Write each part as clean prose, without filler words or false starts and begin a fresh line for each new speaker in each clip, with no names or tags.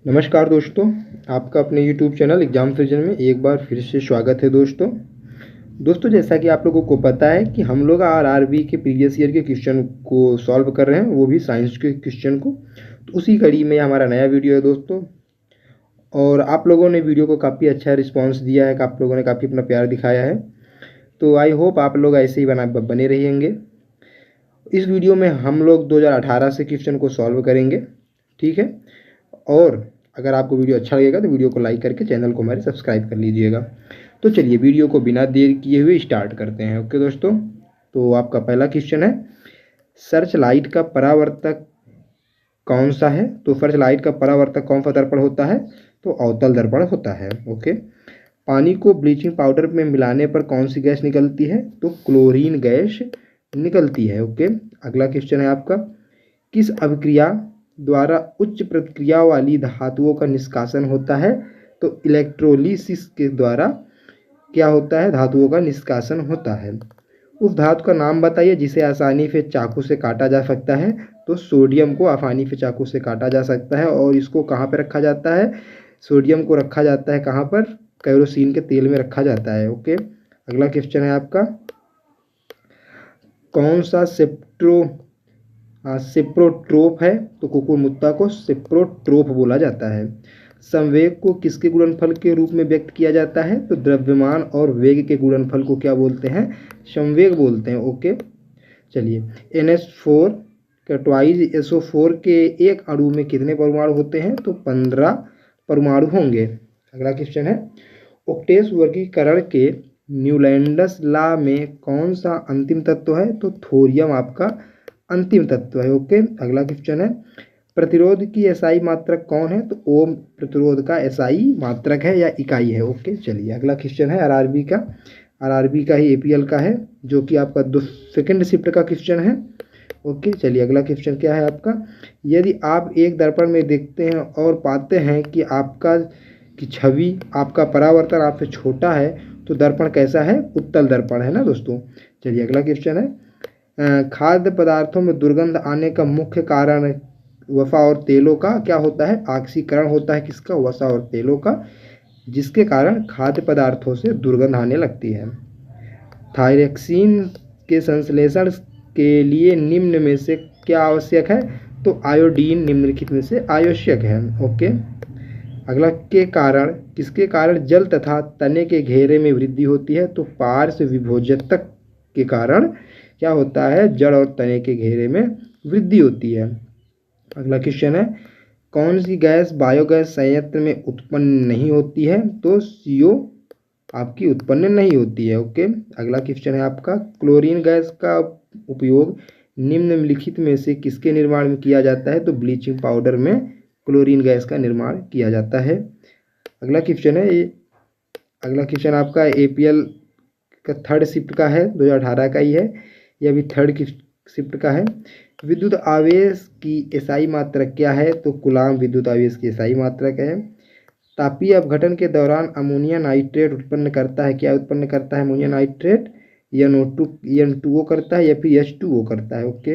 नमस्कार दोस्तों, आपका अपने YouTube चैनल एग्ज़ाम फ्रिजन में एक बार फिर से स्वागत है। दोस्तों जैसा कि आप लोगों को पता है कि हम लोग आरआरबी के प्रीवियस ईयर के क्वेश्चन को सॉल्व कर रहे हैं, वो भी साइंस के क्वेश्चन को। तो उसी कड़ी में हमारा नया वीडियो है दोस्तों, और आप लोगों ने वीडियो को काफ़ी अच्छा रिस्पांस दिया है, आप लोगों ने काफ़ी अपना प्यार दिखाया है। तो आई होप आप लोग ऐसे ही बने रहेंगे। इस वीडियो में हम लोग 2018 से क्वेश्चन को सॉल्व करेंगे, ठीक है। और अगर आपको वीडियो अच्छा लगेगा तो वीडियो को लाइक करके चैनल को हमारे सब्सक्राइब कर लीजिएगा। तो चलिए वीडियो को बिना देर किए हुए स्टार्ट करते हैं। ओके दोस्तों, तो आपका पहला क्वेश्चन है, सर्च लाइट का परावर्तक कौन सा है? तो सर्च लाइट का परावर्तक कौन सा दर्पण होता है? तो अवतल दर्पण होता है। ओके। पानी को ब्लीचिंग पाउडर में मिलाने पर कौन सी गैस निकलती है? तो क्लोरीन गैस निकलती है। ओके। अगला क्वेश्चन है आपका, किस अभिक्रिया द्वारा उच्च प्रतिक्रिया वाली धातुओं का निष्कासन होता है? तो इलेक्ट्रोलिसिस के द्वारा क्या होता है? धातुओं का निष्कासन होता है। उस धातु का नाम बताइए जिसे आसानी से चाकू से काटा जा सकता है। तो सोडियम को आसानी से चाकू से काटा जा सकता है। और इसको कहाँ पर रखा जाता है? सोडियम को रखा जाता है कहाँ पर? केरोसिन के तेल में रखा जाता है। ओके। अगला क्वेश्चन है आपका, कौन सा सेप्रोट्रोप है? तो कुकुरमुत्ता को सेप्रोट्रोप बोला जाता है। संवेग को किसके गुणनफल के रूप में व्यक्त किया जाता है? तो द्रव्यमान और वेग के गुणनफल को क्या बोलते हैं? संवेग बोलते हैं। ओके। चलिए, NH4 का ट्वाइस SO4 के एक अणु में कितने परमाणु होते हैं? तो 15 परमाणु होंगे। अगला क्वेश्चन है, ओक्टेस वर्गीकरण के न्यूलैंडस लॉ में कौन सा अंतिम तत्व है? तो थोरियम आपका अंतिम तत्व है। ओके। अगला क्वेश्चन है, प्रतिरोध की एसआई मात्रक कौन है? तो ओम प्रतिरोध का एसआई मात्रक है या इकाई है। ओके। चलिए, अगला क्वेश्चन है आरआरबी का ही एपीएल का है, जो कि आपका सेकंड शिफ्ट का क्वेश्चन है। ओके। चलिए, अगला क्वेश्चन क्या है आपका, यदि आप एक दर्पण में देखते हैं और पाते हैं कि छवि आपका परावर्तन आपसे छोटा है, तो दर्पण कैसा है? उत्तल दर्पण है ना दोस्तों। चलिए, अगला क्वेश्चन है, खाद्य पदार्थों में दुर्गंध आने का मुख्य कारण वसा और तेलों का क्या होता है? ऑक्सीकरण होता है। किसका? वसा और तेलों का, जिसके कारण खाद्य पदार्थों से दुर्गंध आने लगती है। थायरक्सिन के संश्लेषण के लिए निम्न में से क्या आवश्यक है? तो आयोडीन निम्नलिखित में से आवश्यक है। ओके। अगला, किसके कारण जल तथा तने के घेरे में वृद्धि होती है? तो पार्श्व विभोजक के कारण क्या होता है? जड़ और तने के घेरे में वृद्धि होती है। अगला क्वेश्चन है, कौन सी गैस बायोगैस संयंत्र में उत्पन्न नहीं होती है? तो CO आपकी उत्पन्न नहीं होती है। ओके। अगला क्वेश्चन है आपका, क्लोरीन गैस का उपयोग निम्नलिखित में से किसके निर्माण में किया जाता है? तो ब्लीचिंग पाउडर में क्लोरीन गैस का निर्माण किया जाता है। अगला क्वेश्चन आपका एपीएल का थर्ड शिफ्ट का है, 2018 का ही है, यह भी थर्ड शिफ्ट का है। विद्युत आवेश की एसआई मात्रक क्या है? तो कूलाम विद्युत आवेश की एसआई मात्रक है। तापीय अपघटन के दौरान अमोनिया नाइट्रेट उत्पन्न करता है, क्या उत्पन्न करता है? अमोनिया नाइट्रेट N2O करता है या फिर H2O करता है। ओके।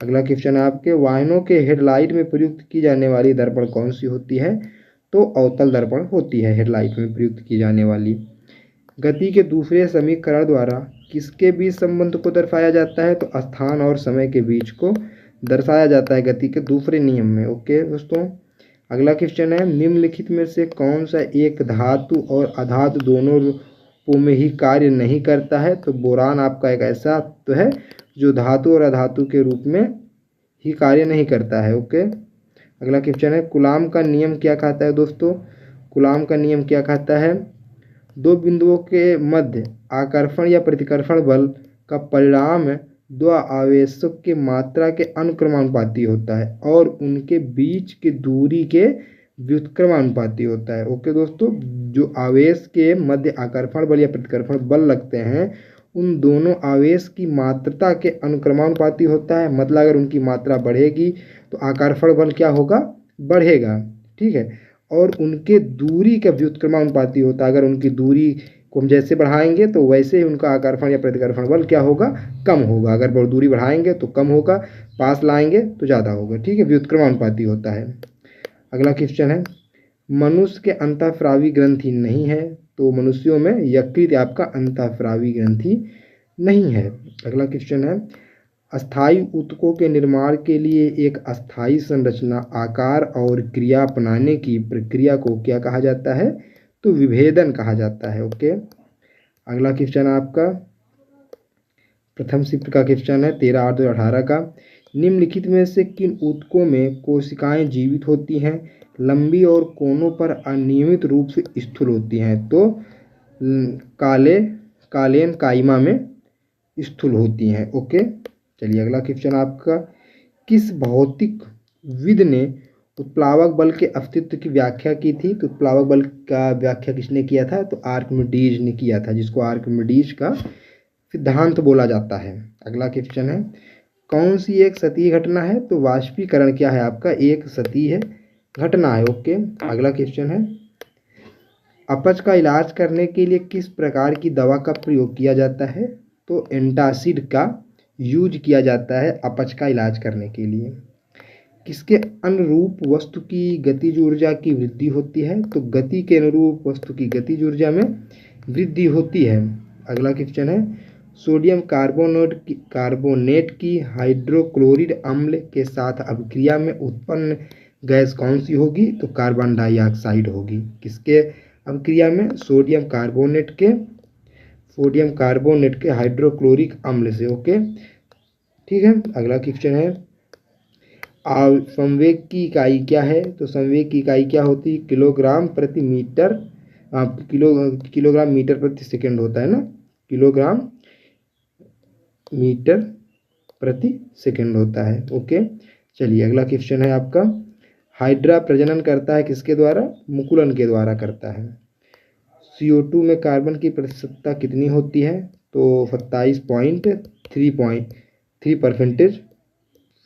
अगला क्वेश्चन है आपके, वाहनों के हेडलाइट में प्रयुक्त की जाने वाली दर्पण कौन सी होती है? तो अवतल दर्पण होती है हेडलाइट में प्रयुक्त की जाने वाली। गति के दूसरे समीकरण द्वारा किसके बीच संबंध को दर्शाया जाता है? तो स्थान और समय के बीच को दर्शाया जाता है गति के दूसरे नियम में। ओके दोस्तों। अगला क्वेश्चन है, निम्नलिखित में से कौन सा एक धातु और अधातु दोनों रूपों में ही कार्य नहीं करता है? तो बोरान आपका एक ऐसा तो है जो धातु और अधातु के रूप में ही कार्य नहीं करता है। ओके। अगला क्वेश्चन है, कूलाम का नियम क्या कहता है दोस्तों? कूलाम का नियम क्या कहता है? दो बिंदुओं के मध्य आकर्षण या प्रतिकर्षण बल का परिणाम दो आवेशों की मात्रा के अनुक्रमानुपाती होता है और उनके बीच की दूरी के व्युत्क्रमानुपाती होता है। ओके दोस्तों, जो आवेश के मध्य आकर्षण बल या प्रतिकर्षण बल लगते हैं, उन दोनों आवेश की मात्रता के अनुक्रमानुपाती होता है। मतलब अगर उनकी मात्रा बढ़ेगी तो आकर्षण बल क्या होगा? बढ़ेगा। ठीक है। और उनके दूरी का व्युत्क्रमानुपाती होता है। अगर उनकी दूरी को हम जैसे बढ़ाएंगे तो वैसे ही उनका आकर्षण या प्रतिकर्षण बल क्या होगा? कम होगा। अगर दूरी बढ़ाएंगे तो कम होगा, पास लाएंगे तो ज़्यादा होगा। ठीक है, व्युत्क्रमानुपाती होता है। अगला क्वेश्चन है, मनुष्य के अंतःस्रावी ग्रंथि नहीं है, तो मनुष्यों में यकृत आपका अंतःस्रावी ग्रंथि नहीं है। अगला क्वेश्चन है, अस्थायी ऊतकों के निर्माण के लिए एक अस्थायी संरचना, आकार और क्रिया अपनाने की प्रक्रिया को क्या कहा जाता है, तो विभेदन कहा जाता है। ओके, अगला क्वेश्चन आपका प्रथम शिफ्ट का क्वेश्चन है 13/8/2018 का, निम्नलिखित में से किन ऊतकों में कोशिकाएं जीवित होती हैं, लंबी और कोनों पर अनियमित रूप से स्थूल होती हैं, तो कालेन काइमा में स्थूल होती हैं। ओके, चलिए अगला क्वेश्चन आपका, किस भौतिक विद ने उत्प्लावक बल के अस्तित्व की व्याख्या की थी, तो उत्प्लावक बल का व्याख्या किसने किया था, तो आर्किमिडीज ने किया था, जिसको आर्किमिडीज का सिद्धांत बोला जाता है। अगला क्वेश्चन है, कौन सी एक सतही घटना है, तो वाष्पीकरण क्या है आपका, एक सतही घटना है। ओके, अगला क्वेश्चन है, अपच का इलाज करने के लिए किस प्रकार की दवा का प्रयोग किया जाता है, तो एंटासिड का यूज किया जाता है अपच का इलाज करने के लिए। किसके अनुरूप वस्तु की गतिज ऊर्जा की वृद्धि होती है, तो गति के अनुरूप वस्तु की गतिज ऊर्जा में वृद्धि होती है। अगला क्वेश्चन है, सोडियम कार्बोनेट की हाइड्रोक्लोरिक अम्ल के साथ अभिक्रिया में उत्पन्न गैस कौन सी होगी, तो कार्बन डाइऑक्साइड होगी। किसके अभिक्रिया में, सोडियम कार्बोनेट के हाइड्रोक्लोरिक अम्ल से। ओके, ठीक है। अगला क्वेश्चन है, संवेग की इकाई क्या है, तो संवेग की इकाई क्या होती है, किलोग्राम मीटर प्रति सेकंड होता है ना, किलोग्राम मीटर प्रति सेकंड होता है। ओके, चलिए अगला क्वेश्चन है आपका, हाइड्रा प्रजनन करता है किसके द्वारा, मुकुलन के द्वारा करता है। CO2 में कार्बन की प्रतिशतता कितनी होती है, तो 27.3%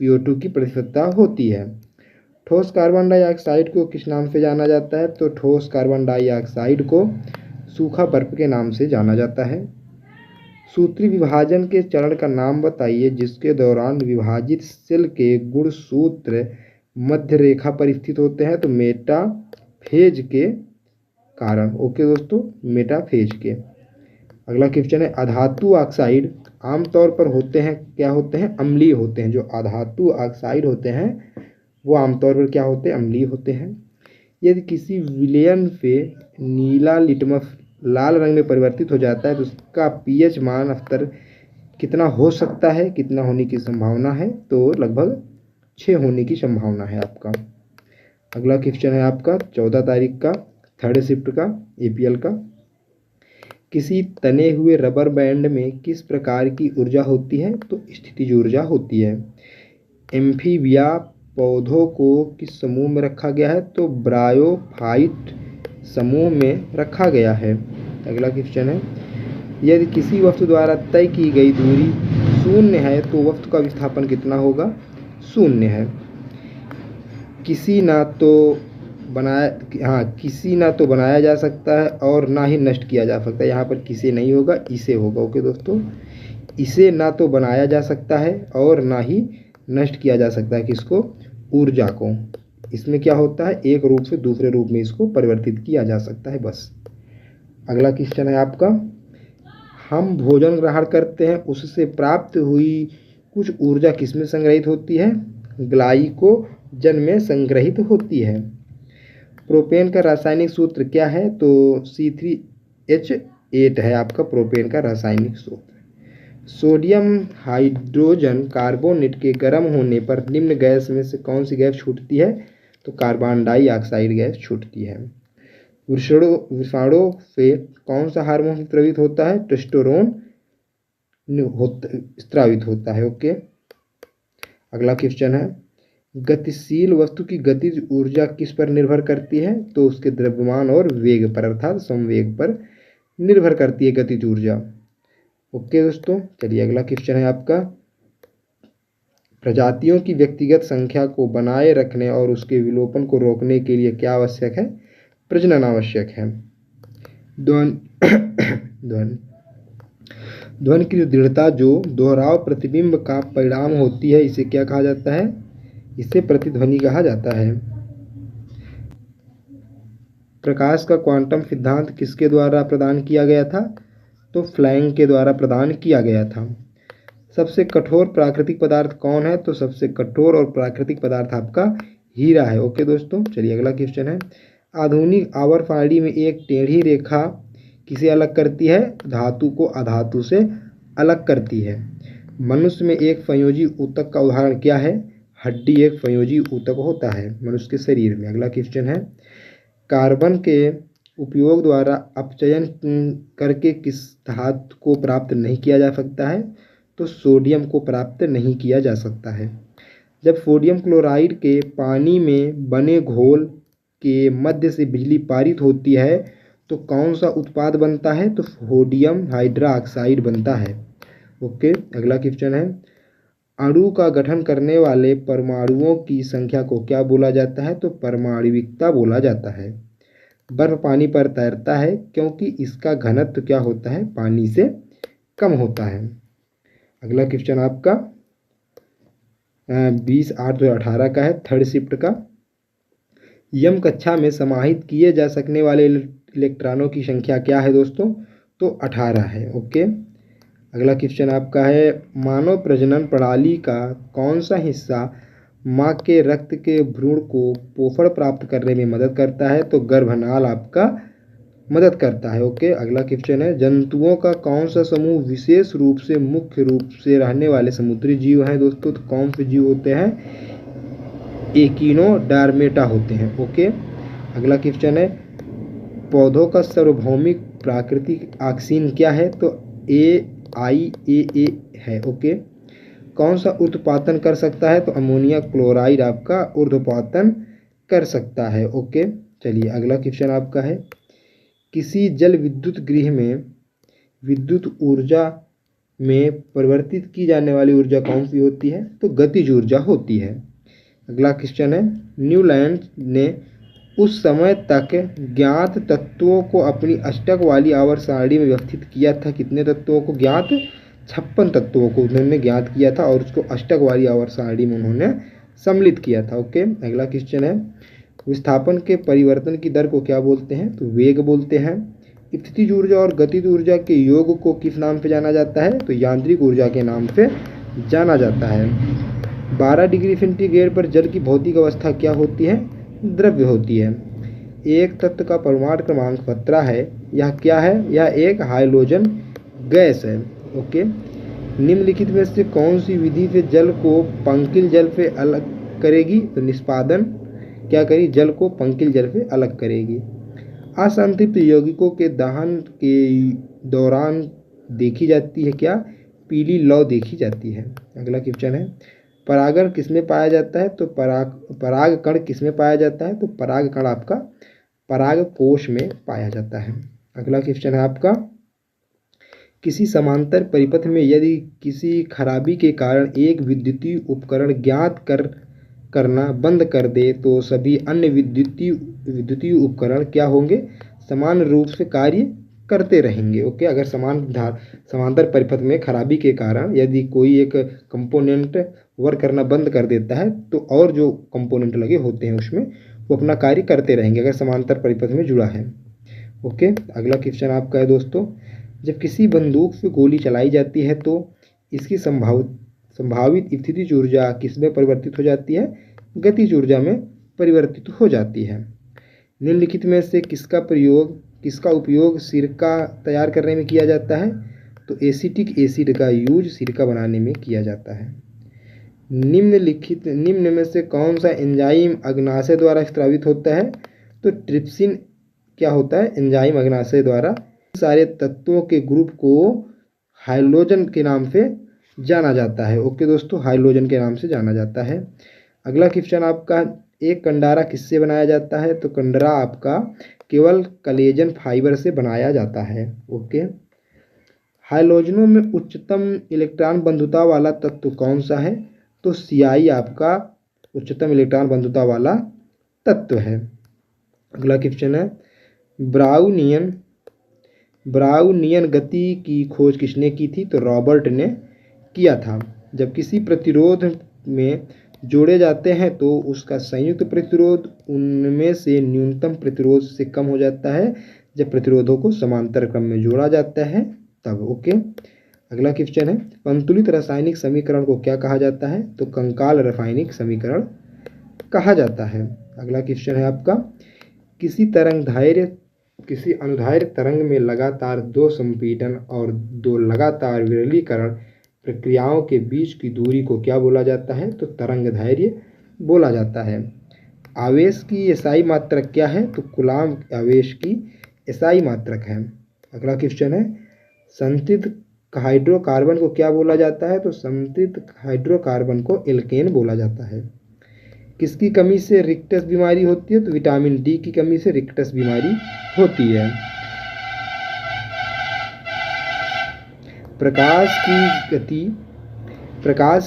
CO2 की प्रतिशतता होती है। ठोस कार्बन डाइऑक्साइड को किस नाम से जाना जाता है, तो ठोस कार्बन डाइऑक्साइड को सूखा बर्फ के नाम से जाना जाता है। सूत्री विभाजन के चरण का नाम बताइए जिसके दौरान विभाजित सेल के गुणसूत्र मध्य रेखा पर स्थित होते हैं, तो मेटाफेज के कारण। ओके दोस्तों, मेटाफेज के। अगला क्वेश्चन है, अधातु ऑक्साइड आमतौर पर होते हैं, क्या होते हैं, अम्लीय होते हैं। जो अधातु ऑक्साइड होते हैं वो आमतौर पर क्या होते हैं, अम्लीय होते हैं। यदि किसी विलयन से नीला लिटमस लाल रंग में परिवर्तित हो जाता है तो उसका pH मान स्तर कितना हो सकता है, कितना होने की संभावना है, तो लगभग 6 होने की संभावना है आपका। अगला क्वेश्चन है आपका 14 तारीख का थर्ड शिफ्ट का APL का, किसी तने हुए रबर बैंड में किस प्रकार की ऊर्जा होती है, तो स्थितिज ऊर्जा होती है। एम्फीबिया पौधों को किस समूह में रखा गया है, तो ब्रायोफाइट समूह में रखा गया है। अगला क्वेश्चन है, यदि किसी वस्तु द्वारा तय की गई दूरी 0 है तो वस्तु का विस्थापन कितना होगा, 0 है। किसी ना तो बनाया जा सकता है और ना ही नष्ट किया जा सकता है। यहाँ पर किसे नहीं होगा, इसे होगा। ओके दोस्तों, इसे ना तो बनाया जा सकता है और ना ही नष्ट किया जा सकता है, किसको, ऊर्जा को। इसमें क्या होता है, एक रूप से दूसरे रूप में इसको परिवर्तित किया जा सकता है, बस। अगला क्वेश्चन है आपका, हम भोजन ग्रहण करते हैं उससे प्राप्त हुई कुछ ऊर्जा किसमें संग्रहित होती है, ग्लाइकोजन में संग्रहित होती है। प्रोपेन का रासायनिक सूत्र क्या है, तो C3H8 है आपका प्रोपेन का रासायनिक सूत्र। सोडियम हाइड्रोजन कार्बोनेट के गर्म होने पर निम्न गैस में से कौन सी गैस छूटती है, तो कार्बन डाइऑक्साइड गैस छूटती है। वृषणों से कौन सा हार्मोन स्रावित होता है, टेस्टोस्टेरोन स्रावित होता है। ओके, अगला क्वेश्चन है, गतिशील वस्तु की गतिज ऊर्जा किस पर निर्भर करती है, तो उसके द्रव्यमान और वेग पर अर्थात संवेग पर निर्भर करती है गतिज ऊर्जा। ओके दोस्तों, चलिए अगला क्वेश्चन है आपका, प्रजातियों की व्यक्तिगत संख्या को बनाए रखने और उसके विलोपन को रोकने के लिए क्या आवश्यक है, प्रजनन आवश्यक है। ध्वनि की दृढ़ता जो दोहराव प्रतिबिंब का परिणाम होती है, इसे क्या कहा जाता है, इसे प्रतिध्वनि कहा जाता है। प्रकाश का क्वांटम सिद्धांत किसके द्वारा प्रदान किया गया था? तो प्लैंक के द्वारा प्रदान किया गया था। सबसे कठोर प्राकृतिक पदार्थ कौन है? तो सबसे कठोर और प्राकृतिक पदार्थ आपका हीरा है। ओके दोस्तों, चलिए अगला क्वेश्चन है। आधुनिक आवर्त सारणी में एक टेढ़ी रेखा किसे अलग करती है? धातु को अधातु से अलग करती है। मनुष्य में एक संयोजी ऊतक का उदाहरण क्या है? हड्डी एक संयोजी ऊतक होता है मनुष्य के शरीर में। अगला क्वेश्चन है, कार्बन के उपयोग द्वारा अपचयन करके किस धातु को प्राप्त नहीं किया जा सकता है? तो सोडियम को प्राप्त नहीं किया जा सकता है। जब सोडियम क्लोराइड के पानी में बने घोल के मध्य से बिजली पारित होती है तो कौन सा उत्पाद बनता है? तो सोडियम हाइड्रोक्साइड बनता है। ओके, अगला क्वेश्चन है, अणु का गठन करने वाले परमाणुओं की संख्या को क्या बोला जाता है? तो परमाणविकता बोला जाता है। बर्फ पानी पर तैरता है क्योंकि इसका घनत्व क्या होता है? पानी से कम होता है। अगला क्वेश्चन आपका 20/8/2018 का है, थर्ड शिफ्ट का। यम कक्षा में समाहित किए जा सकने वाले इलेक्ट्रॉनों की संख्या क्या है दोस्तों? तो 18 है। ओके, अगला क्वेश्चन आपका है, मानव प्रजनन प्रणाली का कौन सा हिस्सा माँ के रक्त के भ्रूण को पोषण प्राप्त करने में मदद करता है? तो गर्भनाल आपका मदद करता है। ओके, अगला क्वेश्चन है, जंतुओं का कौन सा समूह विशेष रूप से मुख्य रूप से रहने वाले समुद्री जीव हैं दोस्तों? तो कौन से जीव होते हैं? एकिनोडर्मेटा होते हैं। ओके, अगला क्वेश्चन है, पौधों का सार्वभौमिक प्राकृतिक ऑक्सीजन क्या है? तो AIAA है। ओके, कौन सा ऊर्ध्वपातन कर सकता है? तो अमोनिया क्लोराइड आपका ऊर्ध्वपातन कर सकता है। ओके, चलिए अगला क्वेश्चन आपका है, किसी जल विद्युत गृह में विद्युत ऊर्जा में परिवर्तित की जाने वाली ऊर्जा कौन सी होती है? तो गतिज ऊर्जा होती है। अगला क्वेश्चन है, न्यूलैंड ने उस समय तक ज्ञात तत्वों को अपनी अष्टक वाली आवर्त सारणी में व्यवस्थित किया था। कितने तत्वों को? ज्ञात 56 तत्वों को उन्होंने ज्ञात किया था और उसको अष्टक वाली आवर्त सारणी में उन्होंने सम्मिलित किया था। ओके, अगला क्वेश्चन है, विस्थापन के परिवर्तन की दर को क्या बोलते हैं? तो वेग बोलते हैं। स्थितिज ऊर्जा और गतिज ऊर्जा के योग को किस नाम से जाना जाता है? तो यांत्रिक ऊर्जा के नाम से जाना जाता है। 12 डिग्री सेंटीग्रेड पर जल की भौतिक अवस्था क्या होती है? द्रव्य होती है। एक तत्व का परमाणु क्रमांक 17 है, यह क्या है? यह एक हाइड्रोजन गैस है। ओके, निम्नलिखित में से कौन सी विधि से जल को पंकिल जल से अलग करेगी? तो निष्पादन क्या करेगी? जल को पंकिल जल से अलग करेगी। असंतृप्त यौगिकों के दहन के दौरान देखी जाती है क्या? पीली लौ देखी जाती है। अगला क्वेश्चन है, परागण किसमें पाया जाता है? तो पराग कण किसमें पाया जाता है? तो पराग कण आपका पराग कोश में पाया जाता है। अगला क्वेश्चन है आपका, किसी समांतर परिपथ में यदि किसी खराबी के कारण एक विद्युतीय उपकरण ज्ञात करना बंद कर दे तो सभी अन्य विद्युतीय उपकरण क्या होंगे? समान रूप से कार्य करते रहेंगे। ओके, अगर समांतर परिपथ में खराबी के कारण यदि कोई एक कंपोनेंट वर्क करना बंद कर देता है तो और जो कंपोनेंट लगे होते हैं उसमें वो अपना कार्य करते रहेंगे अगर समांतर परिपथ में जुड़ा है। ओके, अगला क्वेश्चन आपका है दोस्तों, जब किसी बंदूक से गोली चलाई जाती है तो इसकी संभावित स्थितिज ऊर्जा किसमें परिवर्तित हो जाती है? गतिज ऊर्जा में परिवर्तित हो जाती है। निम्नलिखित में से किसका उपयोग सिरका तैयार करने में किया जाता है? तो एसिटिक एसिड का यूज सिरका बनाने में किया जाता है। निम्न में से कौन सा एंजाइम अग्नाशय द्वारा स्रावित होता है? तो ट्रिप्सिन क्या होता है? एंजाइम अग्नाशय द्वारा। सारे तत्वों के ग्रुप को हाइड्रोजन के नाम से जाना जाता है। ओके दोस्तों, हाइड्रोजन के नाम से जाना जाता है। अगला क्वेश्चन आपका, एक कंडारा किससे बनाया जाता है? तो कंडरा आपका केवल कोलेजन फाइबर से बनाया जाता है। ओके, हाइड्रोजनों में उच्चतम इलेक्ट्रॉन बंधुता वाला तत्व कौन सा है? तो Ci आपका उच्चतम इलेक्ट्रॉन बंधुता वाला तत्व है। अगला क्वेश्चन है, ब्राउनियन गति की खोज किसने की थी? तो रॉबर्ट ने किया था। जब किसी प्रतिरोध में जोड़े जाते हैं तो उसका संयुक्त प्रतिरोध उनमें से न्यूनतम प्रतिरोध से कम हो जाता है जब प्रतिरोधों को समांतर क्रम में जोड़ा जाता है तब। ओके, अगला क्वेश्चन है, संतुलित रासायनिक समीकरण को क्या कहा जाता है? तो कंकाल रासायनिक समीकरण कहा जाता है। अगला क्वेश्चन है आपका, किसी अनुदैर्ध्य तरंग में लगातार दो संपीड़न और दो लगातार विरलीकरण प्रक्रियाओं के बीच की दूरी को क्या बोला जाता है? तो तरंग दैर्ध्य बोला जाता है। आवेश की एसआई मात्रक क्या है? तो कूलाम्ब आवेश की एसआई मात्रक है। अगला क्वेश्चन है, संतृप्त हाइड्रोकार्बन को क्या बोला जाता है? तो संतृप्त हाइड्रोकार्बन को एल्केन बोला जाता है। किसकी कमी से रिक्टस बीमारी होती है? तो विटामिन डी की कमी से रिक्टस बीमारी होती है। प्रकाश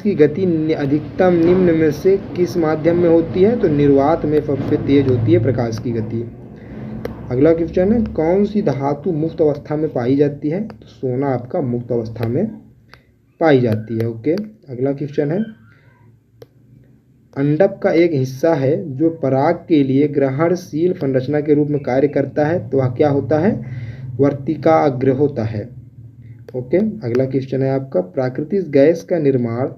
की गति अधिकतम निम्न में से किस माध्यम में होती है? तो निर्वात में सबसे तेज होती है प्रकाश की गति। अगला क्वेश्चन है, कौन सी धातु मुक्त अवस्था में पाई जाती है? तो सोना आपका मुक्त अवस्था में पाई जाती है। ओके, अगला क्वेश्चन है, अंडक का एक हिस्सा है जो पराग के लिए ग्रहणशील संरचना के रूप में कार्य करता है, तो वह क्या होता है? वर्तिकाग्र होता है। ओके, अगला क्वेश्चन है आपका, प्राकृतिक गैस का निर्माण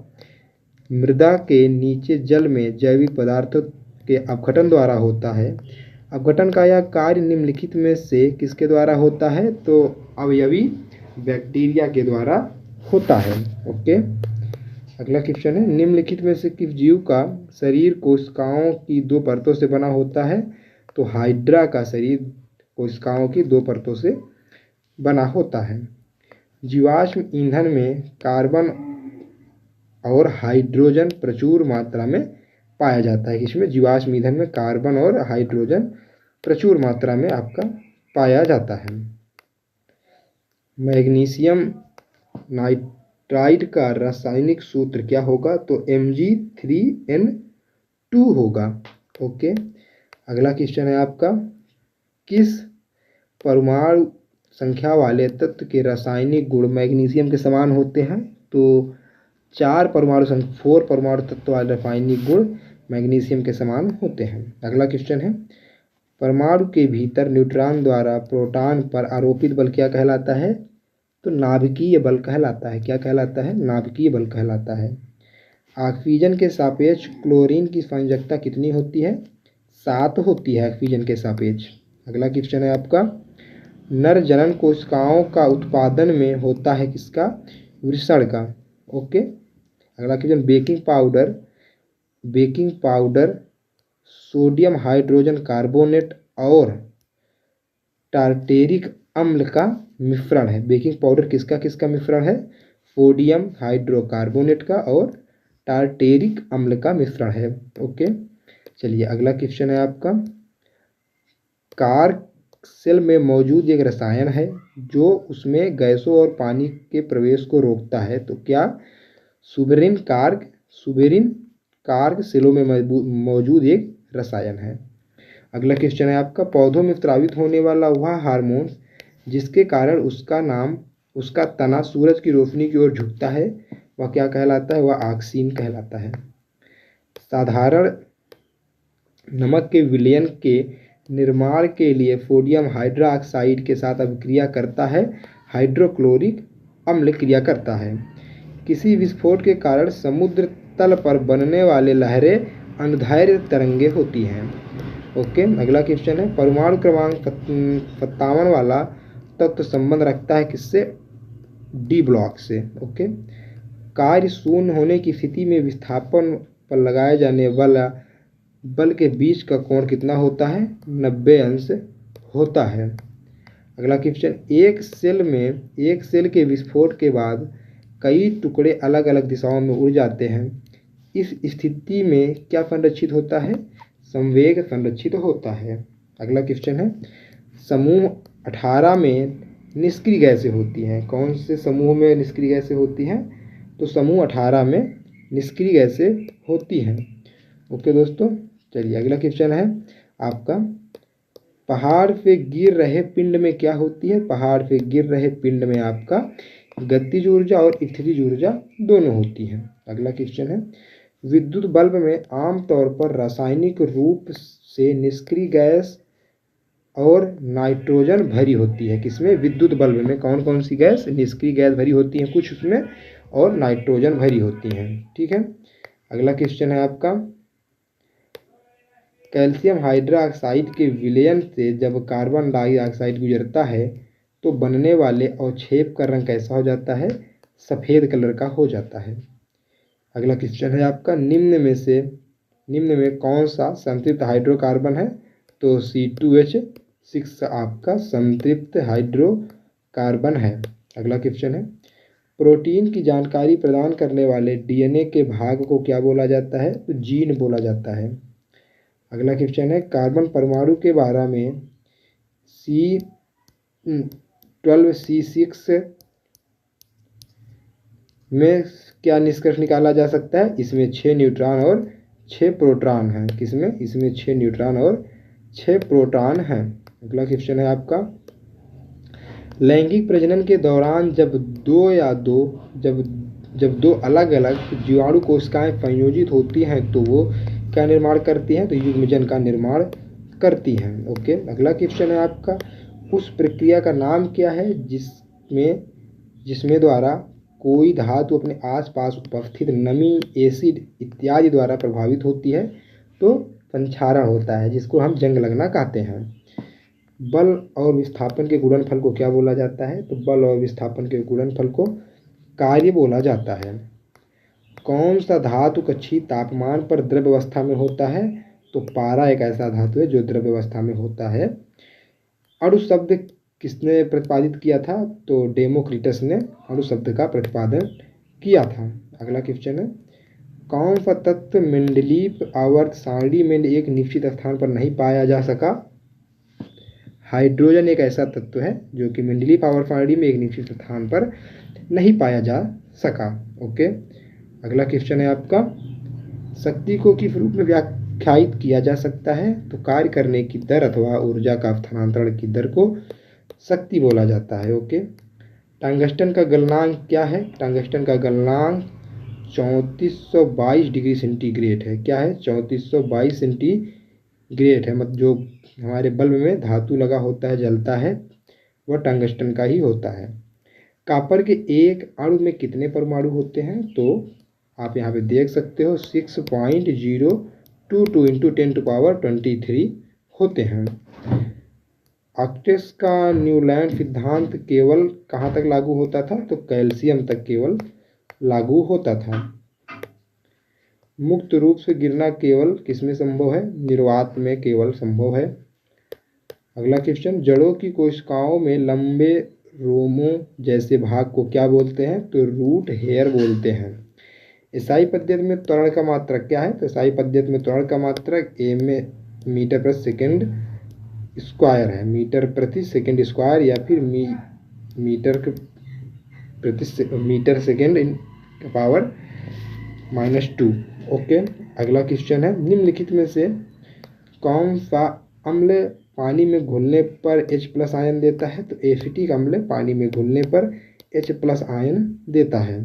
मृदा के नीचे जल में जैविक पदार्थों के अपघटन द्वारा होता है। अपघटन का यह कार्य निम्नलिखित में से किसके द्वारा होता है? तो अवयवी बैक्टीरिया के द्वारा होता है। ओके, अगला क्वेश्चन है, निम्नलिखित में से किस जीव का शरीर कोशिकाओं की दो परतों से बना होता है? तो हाइड्रा का शरीर कोशिकाओं की दो परतों से बना होता है। जीवाश्म ईंधन में कार्बन और हाइड्रोजन प्रचुर मात्रा में पाया जाता है। इसमें जीवाश्म ईंधन में कार्बन और हाइड्रोजन प्रचुर मात्रा में आपका पाया जाता है। मैग्नीशियम नाइट्राइड का रासायनिक सूत्र क्या होगा? तो Mg3n2 होगा। ओके, अगला क्वेश्चन है आपका, किस परमाणु संख्या वाले तत्व के रासायनिक गुण मैग्नीशियम के समान होते हैं? तो 4 परमाणु तत्व वाले रासायनिक गुण मैग्नीशियम के समान होते हैं। अगला क्वेश्चन है, परमाणु के भीतर न्यूट्रॉन द्वारा प्रोटॉन पर आरोपित बल क्या कहलाता है? तो नाभिकीय बल कहलाता है। क्या कहलाता है? नाभिकीय बल कहलाता है। ऑक्सीजन के सापेक्ष क्लोरीन की संयोजकता कितनी होती है? 7 होती है ऑक्सीजन के सापेक्ष। अगला क्वेश्चन है आपका, नर जनन कोशिकाओं का उत्पादन में होता है किसका? वृषण का। ओके, अगला question, baking powder sodium hydrogen carbonate और टार्टेरिक अम्ल का मिश्रण है। बेकिंग पाउडर किसका मिश्रण है? सोडियम हाइड्रोकार्बोनेट का और टार्टेरिक अम्ल का मिश्रण है। ओके, चलिए अगला क्वेश्चन है आपका, कार्क सेल में मौजूद एक रसायन है जो उसमें गैसों और पानी के प्रवेश को रोकता है, तो क्या? सुबेरिन कार्क सेलों में मौजूद एक रसायन है। अगला क्वेश्चन है आपका, पौधों में स्रावित होने वाला वह हार्मोन जिसके कारण उसका तना सूरज की रोशनी की ओर झुकता है, वह क्या कहलाता है? वह ऑक्सीन कहलाता है। साधारण नमक के विलयन के निर्माण के लिए सोडियम हाइड्रोक्साइड के साथ अभिक्रिया करता है हाइड्रोक्लोरिक अम्ल क्रिया करता है। किसी विस्फोट के कारण समुद्र तल पर बनने वाले लहरें अनुदैर्ध्य तरंगे होती हैं। ओके, अगला क्वेश्चन है, परमाणु क्रमांक 57 वाला तत्व संबंध रखता है किससे? डी ब्लॉक से। ओके, कार्य शून्य होने की स्थिति में विस्थापन पर लगाए जाने वाला बल के बीच का कोण कितना होता है? 90 अंश होता है। अगला क्वेश्चन, एक सेल के विस्फोट के बाद कई टुकड़े अलग अलग दिशाओं में उड़ जाते हैं। इस स्थिति में क्या संरक्षित होता है? संवेग संरक्षित होता है। अगला क्वेश्चन है, समूह 18 में निष्क्रिय गैसें होती हैं। कौन से समूह में निष्क्रिय गैसें होती हैं? तो समूह 18 में निष्क्रिय गैसें होती हैं। ओके दोस्तों, चलिए अगला क्वेश्चन है आपका, पहाड़ से गिर रहे पिंड में क्या होती है? पहाड़ से गिर रहे पिंड में आपका गतिज ऊर्जा और स्थितिज ऊर्जा दोनों होती हैं। अगला क्वेश्चन है, विद्युत बल्ब में आमतौर पर रासायनिक रूप से निष्क्रिय गैस और नाइट्रोजन भरी होती है। किसमें? विद्युत बल्ब में कौन कौन सी गैस? निष्क्रिय गैस भरी होती है कुछ उसमें, और नाइट्रोजन भरी होती हैं। ठीक है, अगला क्वेश्चन है आपका, कैल्शियम हाइड्रोक्साइड के विलयन से जब कार्बन डाइऑक्साइड गुजरता है तो बनने वाले अवक्षेप का रंग कैसा हो जाता है? सफ़ेद कलर का हो जाता है। अगला क्वेश्चन है आपका, निम्न में कौन सा संतृप्त हाइड्रोकार्बन है? तो C2H6 आपका संतृप्त हाइड्रोकार्बन है। अगला क्वेश्चन है, प्रोटीन की जानकारी प्रदान करने वाले डीएनए के भाग को क्या बोला जाता है? तो जीन बोला जाता है। अगला क्वेश्चन है, कार्बन परमाणु के बारे में C12C6 में क्या निष्कर्ष निकाला जा सकता है? इसमें 6 न्यूट्रॉन और 6 प्रोटॉन हैं। किसमें? इसमें 6 न्यूट्रॉन और 6 प्रोटॉन हैं। अगला क्वेश्चन है आपका, लैंगिक प्रजनन के दौरान जब दो अलग अलग जीवाणु कोशिकाएं संयोजित होती हैं तो वो क्या निर्माण करती हैं? तो युग्मजन का निर्माण करती हैं। ओके, अगला क्वेश्चन है आपका, उस प्रक्रिया का नाम क्या है जिसमें द्वारा कोई धातु अपने आसपास उपस्थित नमी, एसिड इत्यादि द्वारा प्रभावित होती है? तो संक्षारण होता है, जिसको हम जंग लगना कहते हैं। बल और विस्थापन के गुणनफल को क्या बोला जाता है? तो बल और विस्थापन के गुणनफल को कार्य बोला जाता है। कौन सा धातु कक्षीय तापमान पर द्रव्य अवस्था में होता है? तो पारा एक ऐसा धातु है जो द्रव्य अवस्था में होता है। अणु शब्द किसने प्रतिपादित किया था? तो डेमोक्रिटस ने अणु शब्द का प्रतिपादन किया था। अगला क्वेश्चन है, कौन सा तत्व मेंडलीव आवर्त सारणी में एक निश्चित स्थान पर नहीं पाया जा सका? हाइड्रोजन एक ऐसा तत्व है जो कि मेंडलीव आवर्त सारणी में एक निश्चित स्थान पर नहीं पाया जा सका। ओके, अगला क्वेश्चन है आपका, शक्ति को किस रूप में व्याख्यायित किया जा सकता है? तो कार्य करने की दर अथवा ऊर्जा का स्थानांतरण की दर को शक्ति बोला जाता है। ओके, टंगस्टन का गलनांक क्या है? टंगस्टन का गलनांक 3422 डिग्री सेंटीग्रेड है। क्या है? 3422 सेंटीग्रेड है। मतलब जो हमारे बल्ब में धातु लगा होता है, जलता है, वह टंगस्टन का ही होता है। कॉपर के एक अणु में कितने परमाणु होते हैं? तो आप यहाँ पे देख सकते हो 6.022 इंटू 10⁻23 होते हैं। ऑक्टेट्स का न्यूलैंड सिद्धांत केवल कहाँ तक लागू होता था? तो कैल्शियम तक केवल लागू होता था। मुक्त रूप से गिरना केवल किसमें संभव है? निर्वात में केवल संभव है। अगला क्वेश्चन, जड़ों की कोशिकाओं में लंबे रोमों जैसे भाग को क्या बोलते हैं? तो रूट हेयर बोलते हैं। ईसाई पद्धति में त्वरण का मात्रक क्या है? तो ईसाई पद्धति में त्वरण का मात्रक मीटर प्रति सेकंड स्क्वायर है। मीटर प्रति सेकंड स्क्वायर या फिर metre second in power -2। Okay, अगला क्वेश्चन है, निम्नलिखित में से कौन सा अम्ल पानी में घुलने पर H+ आयन देता है? तो एसिटिक अम्ल पानी में घुलने पर H+ आयन देता है।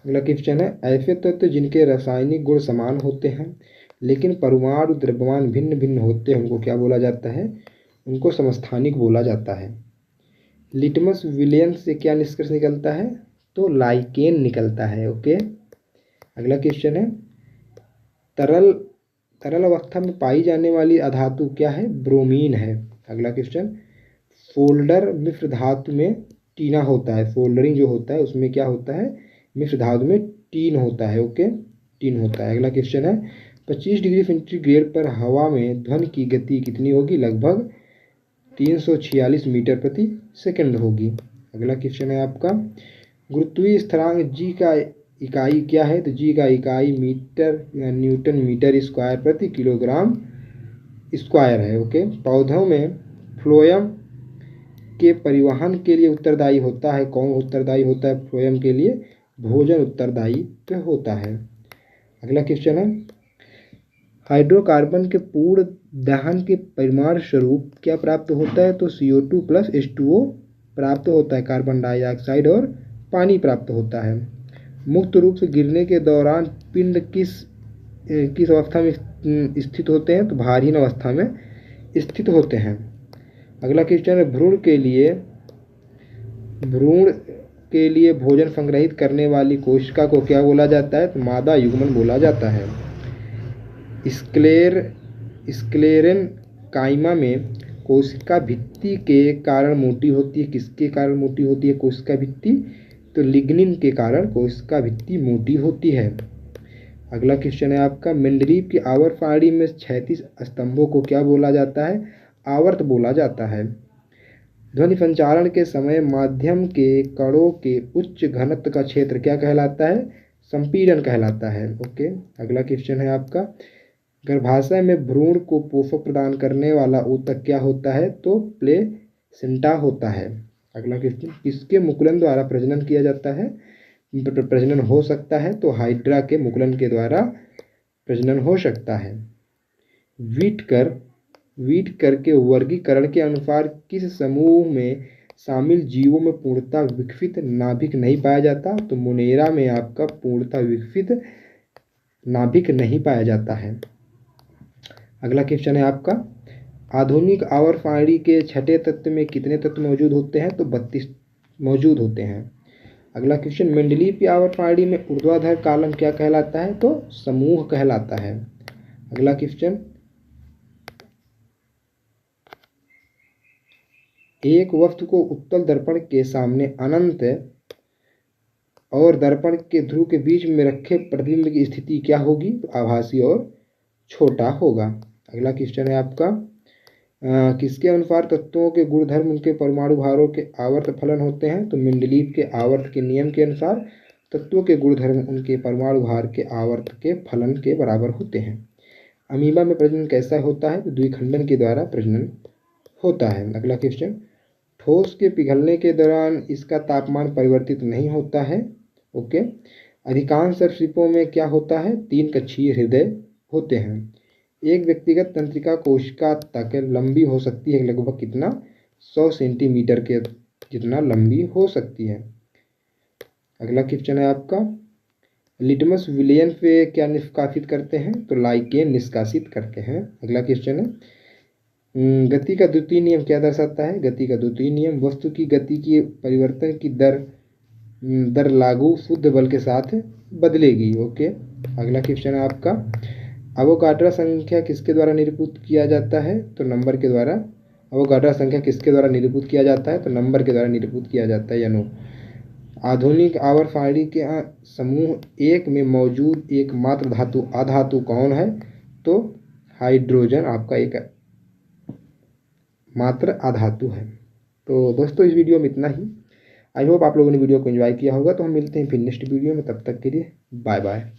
अगला क्वेश्चन है, ऐसे तत्व जिनके रासायनिक गुण समान होते हैं लेकिन परमाणु द्रव्यमान भिन्न भिन्न होते हैं उनको क्या बोला जाता है? उनको समस्थानिक बोला जाता है। लिटमस विलयन से क्या निष्कर्ष निकलता है? तो लाइकेन निकलता है। ओके, अगला क्वेश्चन है, तरल अवस्था में पाई जाने वाली अधातु क्या है? ब्रोमीन है। अगला क्वेश्चन, फोल्डर मिश्र धातु में टीना होता है। फोल्डरिंग जो होता है उसमें क्या होता है? मिश्र धातु में टीन होता है। ओके, टीन होता है। अगला क्वेश्चन है, 25 डिग्री सेंटीग्रेड पर हवा में ध्वनि की गति कितनी होगी? लगभग 346 मीटर प्रति सेकंड होगी। अगला क्वेश्चन है आपका, गुरुत्वीय स्थिरांक जी का इकाई क्या है? तो जी का इकाई मीटर या न्यूटन मीटर स्क्वायर प्रति किलोग्राम स्क्वायर है। ओके, पौधों में फ्लोएम के परिवहन के लिए उत्तरदायी होता है। कौन उत्तरदायी होता है फ्लोएम के लिए? भोजन उत्तरदायी होता है। अगला क्वेश्चन है, हाइड्रोकार्बन के पूर्ण दहन के परिणाम स्वरूप क्या प्राप्त होता है? तो CO2 + H2O प्राप्त होता है। कार्बन डाइऑक्साइड और पानी प्राप्त होता है। मुक्त रूप से गिरने के दौरान पिंड किस अवस्था में स्थित होते हैं? तो भारीन अवस्था में स्थित होते हैं। अगला क्वेश्चन है, भ्रूण के लिए भोजन संग्रहित करने वाली कोशिका को क्या बोला जाता है? तो मादा युग्मन बोला जाता है। स्क्लेरेन काइमा में कोशिका भित्ति के कारण मोटी होती है। किसके कारण मोटी होती है कोशिका भित्ति? तो लिग्निन के कारण कोशिका भित्ति मोटी होती है। अगला क्वेश्चन है आपका, मेंडलीव की आवर्त सारणी में क्षैतिज स्तंभों को क्या बोला जाता है? आवर्त बोला जाता है। ध्वनि संचारण के समय माध्यम के कणों के उच्च घनत्व का क्षेत्र क्या कहलाता है? संपीड़न कहलाता है। ओके, अगला क्वेश्चन है आपका, गर्भाशय में भ्रूण को पोषक प्रदान करने वाला ऊतक क्या होता है? तो प्लेसेंटा होता है। अगला क्वेश्चन, किसके मुकुलन द्वारा प्रजनन किया जाता है? प्रजनन हो सकता है? तो हाइड्रा के मुकुलन के द्वारा प्रजनन हो सकता है। व्हिटकर के वर्गीकरण के अनुसार किस समूह में शामिल जीवों में पूर्णतः विकसित नाभिक नहीं पाया जाता? तो मोनेरा में आपका पूर्णतः विकसित नाभिक नहीं पाया जाता है। अगला क्वेश्चन है आपका, आधुनिक आवर्त सारणी के छठे तत्व में कितने तत्व मौजूद होते हैं? तो 32 मौजूद होते हैं। अगला क्वेश्चन, मेंडलीव की आवर्त सारणी में ऊर्ध्वाधर कॉलम क्या कहलाता है? तो समूह कहलाता है। अगला क्वेश्चन, एक वस्तु को उत्तल दर्पण के सामने अनंत और दर्पण के ध्रुव के बीच में रखे प्रतिबिंब की स्थिति क्या होगी? तो आभासी और छोटा होगा। अगला क्वेश्चन है आपका, किसके अनुसार तत्वों के गुणधर्म उनके परमाणु भारों के आवर्त फलन होते हैं? तो मेंडलीव के आवर्त के नियम के अनुसार तत्वों के गुणधर्म उनके परमाणु भार के आवर्त के फलन के बराबर होते हैं। अमीबा में प्रजनन कैसा होता है? तो द्विखंडन के द्वारा प्रजनन होता है। अगला क्वेश्चन, ठोस के पिघलने के दौरान इसका तापमान परिवर्तित नहीं होता है। ओके, अधिकांश सरीसृपों में क्या होता है? 3 कक्षीय हृदय होते हैं। एक व्यक्तिगत तंत्रिका कोशिका तक लंबी हो सकती है लगभग कितना? 100 सेंटीमीटर के जितना लंबी हो सकती है। अगला क्वेश्चन है आपका, लिटमस विलयन पे क्या निष्कासित करते हैं? तो लाइकेन निष्कासित करते हैं। अगला क्वेश्चन है, गति का द्वितीय नियम क्या दर्शाता है? गति का द्वितीय नियम वस्तु की गति की परिवर्तन की दर लागू शुद्ध बल के साथ बदलेगी। ओके, अगला क्वेश्चन है आपका, अवोगाड्रो संख्या किसके द्वारा निरूपित किया जाता है? तो नंबर के द्वारा। अवोगाड्रो संख्या किसके द्वारा निरूपित किया जाता है? तो नंबर के द्वारा निरूपित किया जाता है। यानी आधुनिक आवर्त सारणी के समूह 1 में मौजूद एकमात्र धातु अधातु कौन है? तो हाइड्रोजन आपका एक मात्र अधातु है। तो दोस्तों, इस वीडियो में इतना ही। आई होप आप लोगों ने वीडियो को एंजॉय किया होगा। तो हम मिलते हैं फिर नेक्स्ट वीडियो में, तब तक के लिए बाय बाय।